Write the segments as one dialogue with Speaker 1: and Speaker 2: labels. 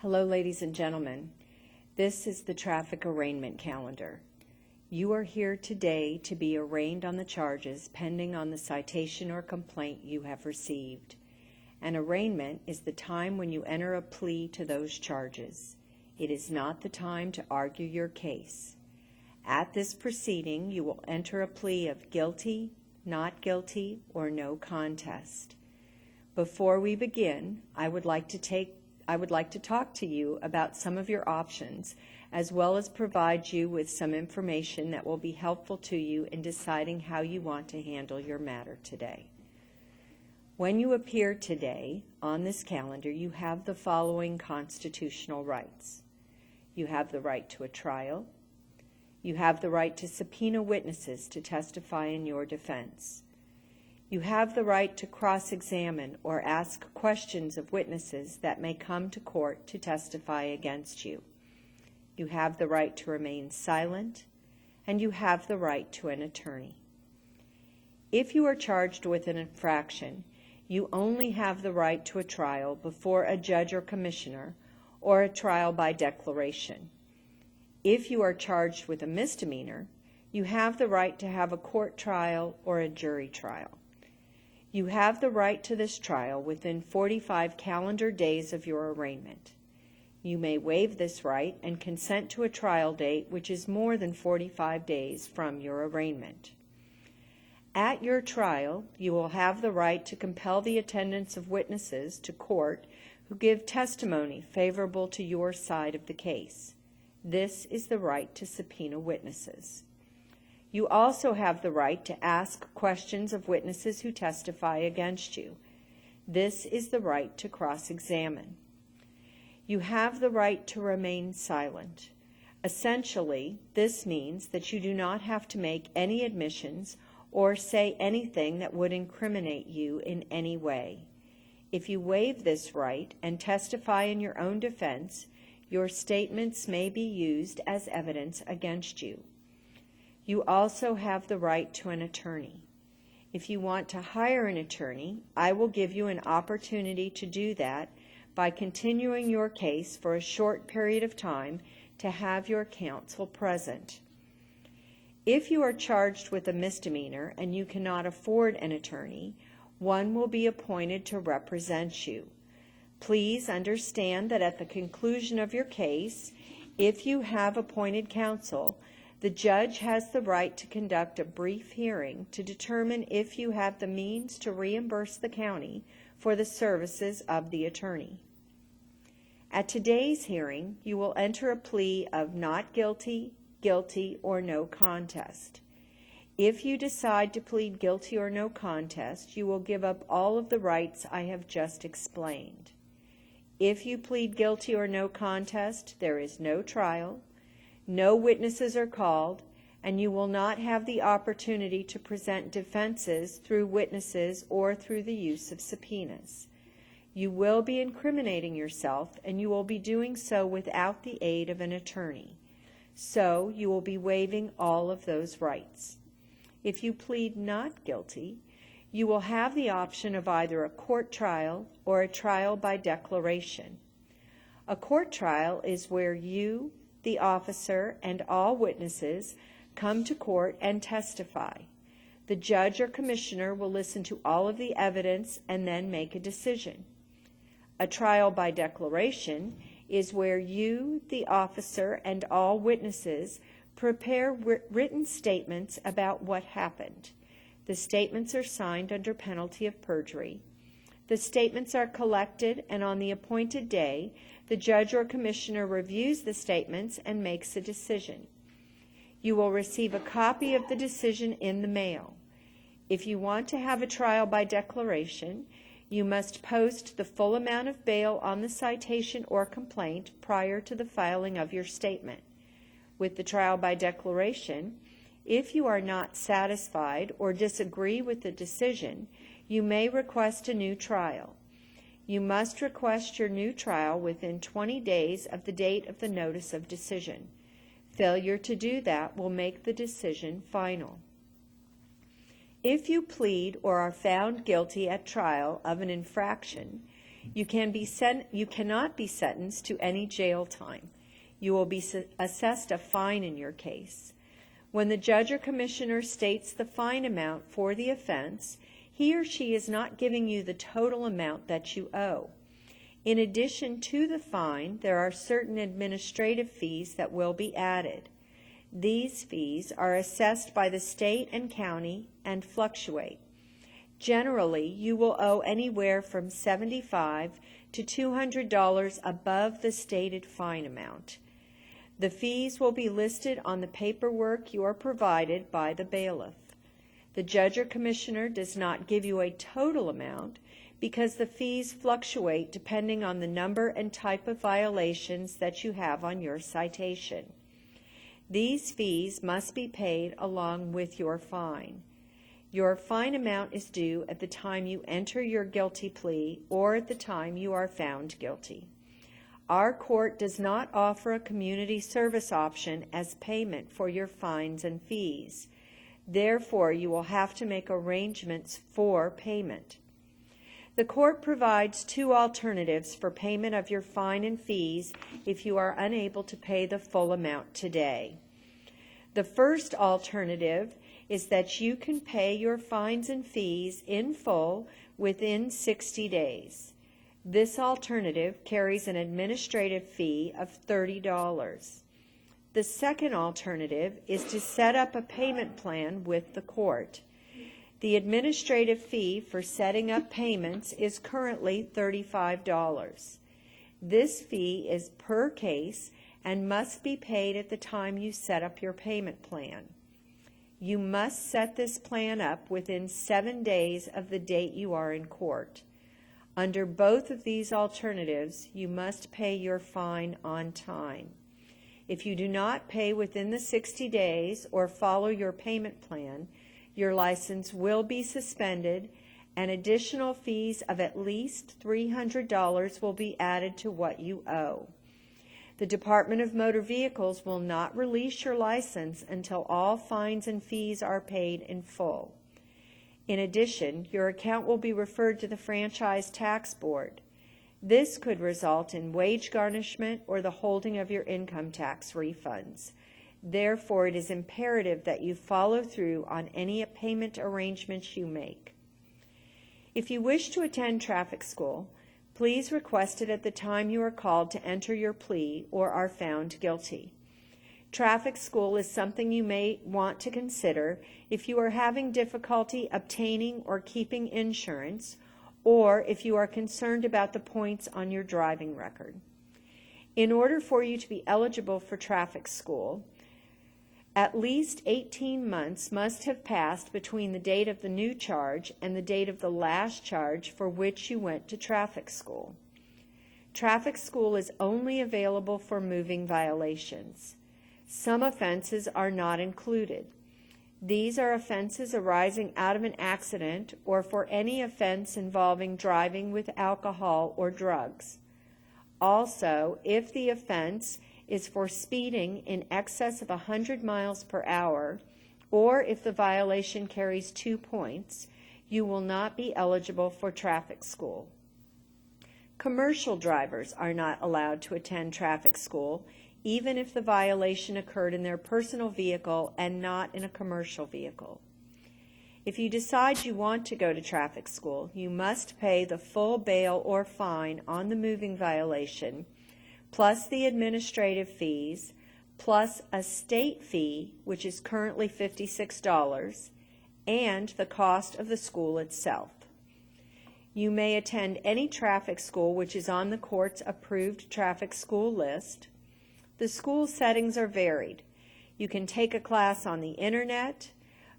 Speaker 1: Hello, ladies and gentlemen. This is the traffic arraignment calendar. You are here today to be arraigned on the charges pending on the citation or complaint you have received. An arraignment is the time when you enter a plea to those charges. It is not the time to argue your case. At this proceeding, you will enter a plea of guilty, not guilty, or no contest. Before we begin, I would like to talk to you about some of your options, as well as provide you with some information that will be helpful to you in deciding how you want to handle your matter today. When you appear today on this calendar, you have the following constitutional rights. You have the right to a trial. You have the right to subpoena witnesses to testify in your defense. You have the right to cross-examine or ask questions of witnesses that may come to court to testify against you. You have the right to remain silent, and you have the right to an attorney. If you are charged with an infraction, you only have the right to a trial before a judge or commissioner, or a trial by declaration. If you are charged with a misdemeanor, you have the right to have a court trial or a jury trial. You have the right to this trial within 45 calendar days of your arraignment. You may waive this right and consent to a trial date which is more than 45 days from your arraignment. At your trial, you will have the right to compel the attendance of witnesses to court who give testimony favorable to your side of the case. This is the right to subpoena witnesses. You also have the right to ask questions of witnesses who testify against you. This is the right to cross-examine. You have the right to remain silent. Essentially, this means that you do not have to make any admissions or say anything that would incriminate you in any way. If you waive this right and testify in your own defense, your statements may be used as evidence against you. You also have the right to an attorney. If you want to hire an attorney, I will give you an opportunity to do that by continuing your case for a short period of time to have your counsel present. If you are charged with a misdemeanor and you cannot afford an attorney, one will be appointed to represent you. Please understand that at the conclusion of your case, if you have appointed counsel, the judge has the right to conduct a brief hearing to determine if you have the means to reimburse the county for the services of the attorney. At today's hearing, you will enter a plea of not guilty, guilty, or no contest. If you decide to plead guilty or no contest, you will give up all of the rights I have just explained. If you plead guilty or no contest, there is no trial, no witnesses are called, and you will not have the opportunity to present defenses through witnesses or through the use of subpoenas. You will be incriminating yourself, and you will be doing so without the aid of an attorney. So you will be waiving all of those rights. If you plead not guilty, you will have the option of either a court trial or a trial by declaration. A court trial is where you, the officer, and all witnesses come to court and testify. The judge or commissioner will listen to all of the evidence and then make a decision. A trial by declaration is where you, the officer, and all witnesses prepare written statements about what happened. The statements are signed under penalty of perjury. The statements are collected, and on the appointed day, the judge or commissioner reviews the statements and makes a decision. You will receive a copy of the decision in the mail. If you want to have a trial by declaration, you must post the full amount of bail on the citation or complaint prior to the filing of your statement. With the trial by declaration, if you are not satisfied or disagree with the decision, you may request a new trial. You must request your new trial within 20 days of the date of the notice of decision. Failure to do that will make the decision final. If you plead or are found guilty at trial of an infraction, You cannot be sentenced to any jail time. You will be assessed a fine in your case. When the judge or commissioner states the fine amount for the offense, he or she is not giving you the total amount that you owe. In addition to the fine, there are certain administrative fees that will be added. These fees are assessed by the state and county and fluctuate. Generally, you will owe anywhere from $75 to $200 above the stated fine amount. The fees will be listed on the paperwork you are provided by the bailiff. The judge or commissioner does not give you a total amount because the fees fluctuate depending on the number and type of violations that you have on your citation. These fees must be paid along with your fine. Your fine amount is due at the time you enter your guilty plea or at the time you are found guilty. Our court does not offer a community service option as payment for your fines and fees. Therefore, you will have to make arrangements for payment. The court provides two alternatives for payment of your fine and fees if you are unable to pay the full amount today. The first alternative is that you can pay your fines and fees in full within 60 days. This alternative carries an administrative fee of $30. The second alternative is to set up a payment plan with the court. The administrative fee for setting up payments is currently $35. This fee is per case and must be paid at the time you set up your payment plan. You must set this plan up within 7 days of the date you are in court. Under both of these alternatives, you must pay your fine on time. If you do not pay within the 60 days or follow your payment plan, your license will be suspended and additional fees of at least $300 will be added to what you owe. The Department of Motor Vehicles will not release your license until all fines and fees are paid in full. In addition, your account will be referred to the Franchise Tax Board. This could result in wage garnishment or the holding of your income tax refunds. Therefore, it is imperative that you follow through on any payment arrangements you make. If you wish to attend traffic school, please request it at the time you are called to enter your plea or are found guilty. Traffic school is something you may want to consider if you are having difficulty obtaining or keeping insurance, or if you are concerned about the points on your driving record. In order for you to be eligible for traffic school, at least 18 months must have passed between the date of the new charge and the date of the last charge for which you went to traffic school. Traffic school is only available for moving violations. Some offenses are not included. These are offenses arising out of an accident or for any offense involving driving with alcohol or drugs. Also, if the offense is for speeding in excess of 100 miles per hour, or if the violation carries 2 points, you will not be eligible for traffic school. Commercial drivers are not allowed to attend traffic school, even if the violation occurred in their personal vehicle and not in a commercial vehicle. If you decide you want to go to traffic school, you must pay the full bail or fine on the moving violation, plus the administrative fees, plus a state fee, which is currently $56, and the cost of the school itself. You may attend any traffic school which is on the court's approved traffic school list. The school settings are varied. You can take a class on the internet,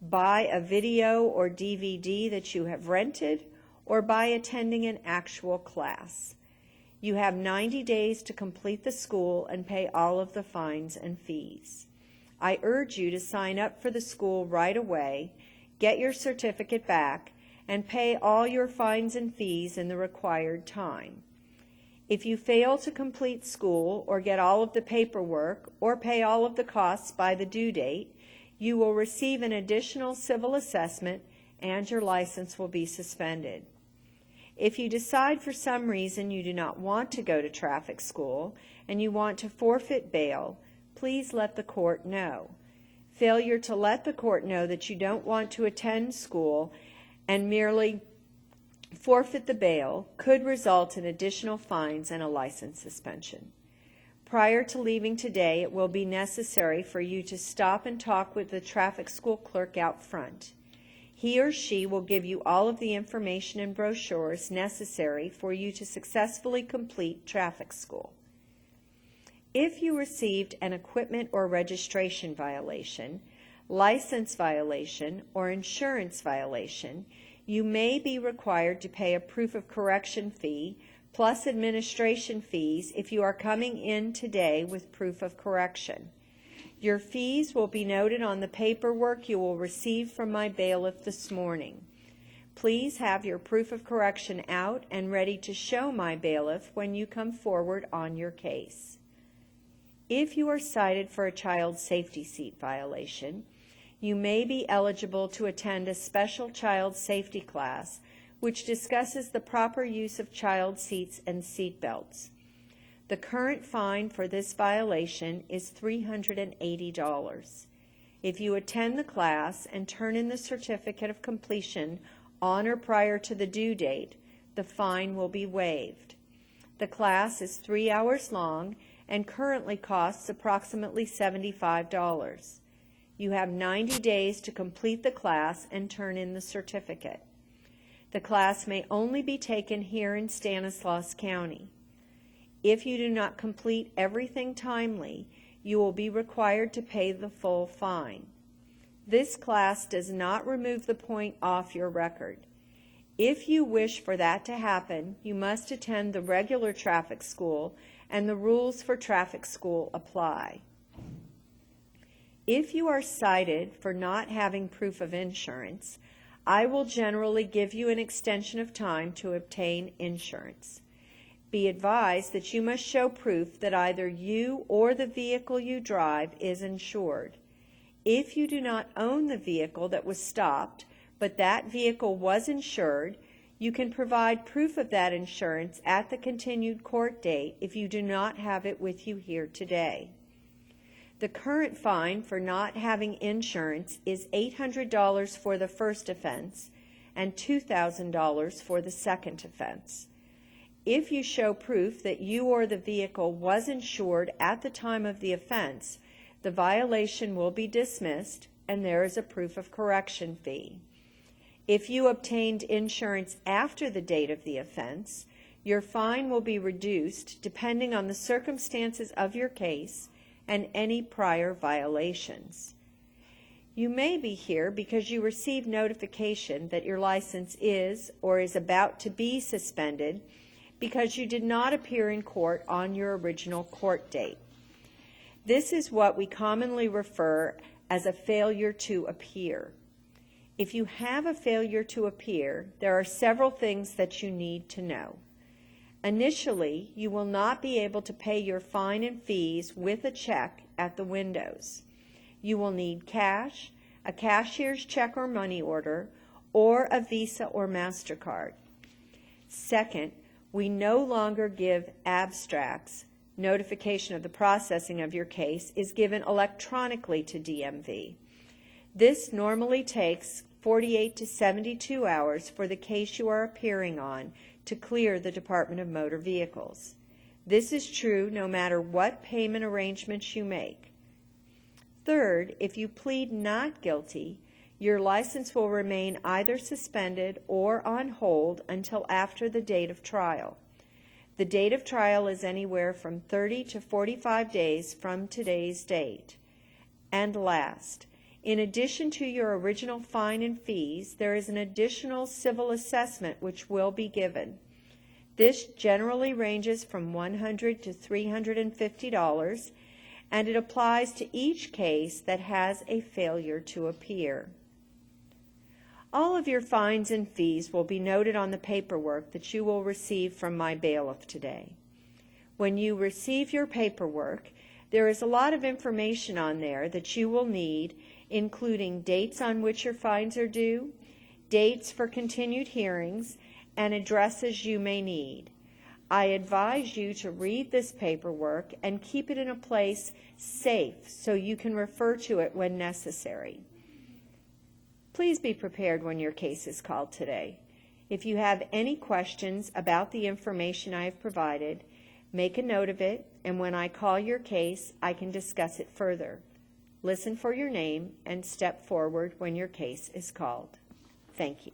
Speaker 1: buy a video or DVD that you have rented, or by attending an actual class. You have 90 days to complete the school and pay all of the fines and fees. I urge you to sign up for the school right away, get your certificate back, and pay all your fines and fees in the required time. If you fail to complete school or get all of the paperwork or pay all of the costs by the due date, you will receive an additional civil assessment and your license will be suspended. If you decide for some reason you do not want to go to traffic school and you want to forfeit bail, please let the court know. Failure to let the court know that you don't want to attend school and merely forfeit the bail could result in additional fines and a license suspension. Prior to leaving today, it will be necessary for you to stop and talk with the traffic school clerk out front. He or she will give you all of the information and brochures necessary for you to successfully complete traffic school. If you received an equipment or registration violation, license violation, or insurance violation, you may be required to pay a proof of correction fee plus administration fees if you are coming in today with proof of correction. Your fees will be noted on the paperwork you will receive from my bailiff this morning. Please have your proof of correction out and ready to show my bailiff when you come forward on your case. If you are cited for a child safety seat violation, you may be eligible to attend a special child safety class which discusses the proper use of child seats and seat belts. The current fine for this violation is $380. If you attend the class and turn in the certificate of completion on or prior to the due date, the fine will be waived. The class is 3 hours long and currently costs approximately $75. You have 90 days to complete the class and turn in the certificate. The class may only be taken here in Stanislaus County. If you do not complete everything timely, you will be required to pay the full fine. This class does not remove the point off your record. If you wish for that to happen, you must attend the regular traffic school, and the rules for traffic school apply. If you are cited for not having proof of insurance, I will generally give you an extension of time to obtain insurance. Be advised that you must show proof that either you or the vehicle you drive is insured. If you do not own the vehicle that was stopped, but that vehicle was insured, you can provide proof of that insurance at the continued court date if you do not have it with you here today. The current fine for not having insurance is $800 for the first offense and $2,000 for the second offense. If you show proof that you or the vehicle was insured at the time of the offense, the violation will be dismissed and there is a proof of correction fee. If you obtained insurance after the date of the offense, your fine will be reduced depending on the circumstances of your case and any prior violations. You may be here because you received notification that your license is or is about to be suspended because you did not appear in court on your original court date. This is what we commonly refer as a failure to appear. If you have a failure to appear, there are several things that you need to know. Initially, you will not be able to pay your fine and fees with a check at the windows. You will need cash, a cashier's check or money order, or a Visa or MasterCard. Second, we no longer give abstracts. Notification of the processing of your case is given electronically to DMV. This normally takes 48 to 72 hours for the case you are appearing on to clear the Department of Motor Vehicles. This is true no matter what payment arrangements you make. Third, if you plead not guilty, your license will remain either suspended or on hold until after the date of trial. The date of trial is anywhere from 30 to 45 days from today's date. And last, in addition to your original fine and fees, there is an additional civil assessment which will be given. This generally ranges from $100 to $350, and it applies to each case that has a failure to appear. All of your fines and fees will be noted on the paperwork that you will receive from my bailiff today. When you receive your paperwork, there is a lot of information on there that you will need, including dates on which your fines are due, dates for continued hearings, and addresses you may need. I advise you to read this paperwork and keep it in a place safe so you can refer to it when necessary. Please be prepared when your case is called today. If you have any questions about the information I have provided, make a note of it, and when I call your case, I can discuss it further. Listen for your name and step forward when your case is called. Thank you.